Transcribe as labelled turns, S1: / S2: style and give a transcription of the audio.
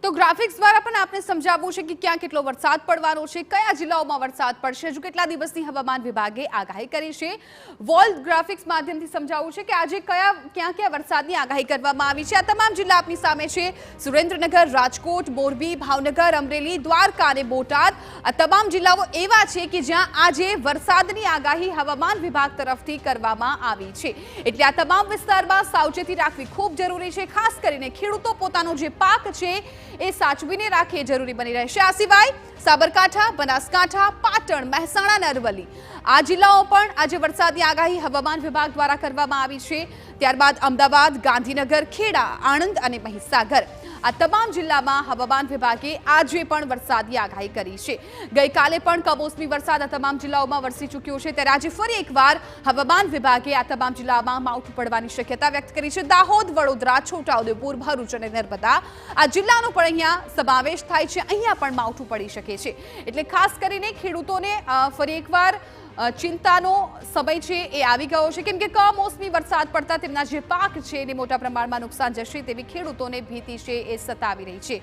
S1: તો ગ્રાફિક્સ દ્વારા પણ આપને સમજાવવું છે કે ક્યાં કેટલો વરસાદ પડવાનો છે, કયા જિલ્લાઓમાં વરસાદ પડશે, હજુ કેટલા દિવસની હવામાન વિભાગે આગાહી કરી છે। વોલ ગ્રાફિક્સ માધ્યમથી સમજાવવું છે કે આજે ક્યાં વરસાદની આગાહી કરવામાં આવી છે। આ તમામ જિલ્લા આપની સામે છે। સુરેન્દ્રનગર, રાજકોટ, મોરબી, ભાવનગર, અમરેલી, દ્વારકા અને બોટાદ આ તમામ જિલ્લાઓ એવા છે કે જ્યાં આજે વરસાદની આગાહી હવામાન વિભાગ તરફથી કરવામાં આવી છે। એટલે આ તમામ વિસ્તારમાં સાવચેતી રાખવી ખૂબ જરૂરી છે। ખાસ કરીને ખેડૂતો પોતાનો જે પાક છે એ સાચવીને રાખે જરૂરી બની રહેશે। આ સિવાય સાબરકાંઠા, બનાસકાંઠા, પાટણ, મહેસાણા અને અરવલ્લી આ જિલ્લાઓ પણ આજે વરસાદની આગાહી હવામાન વિભાગ દ્વારા કરવામાં આવી છે। ત્યારબાદ અમદાવાદ, ગાંધીનગર, ખેડા, આણંદ અને મહીસાગર આ તમામ જિલ્લામાં હવામાન વિભાગે આજે પણ વરસાદની આગાહી કરી છે। ગઈકાલે પણ કમોસમી વરસાદ આ તમામ જિલ્લાઓમાં વરસી ચૂક્યો છે, ત્યારે આજે ફરી એકવાર હવામાન વિભાગે આ તમામ જિલ્લામાં માવઠું પડવાની શક્યતા વ્યક્ત કરી છે। દાહોદ, વડોદરા, છોટાઉદેપુર, ભરૂચ અને નર્મદા આ જિલ્લાનો પણ અહીંયા સમાવેશ થાય છે। અહીંયા પણ માવઠું પડી શકે છે, એટલે ખાસ કરીને ખેડૂતોને ફરી એકવાર ચિંતાનો સમય છે એ આવી ગયો છે, કેમ કે કમોસમી વરસાદ પડતા તેમના જે પાક છે એને મોટા પ્રમાણમાં નુકસાન જશે તેવી ખેડૂતોને ભીતિ છે એ સતાવી રહી છે।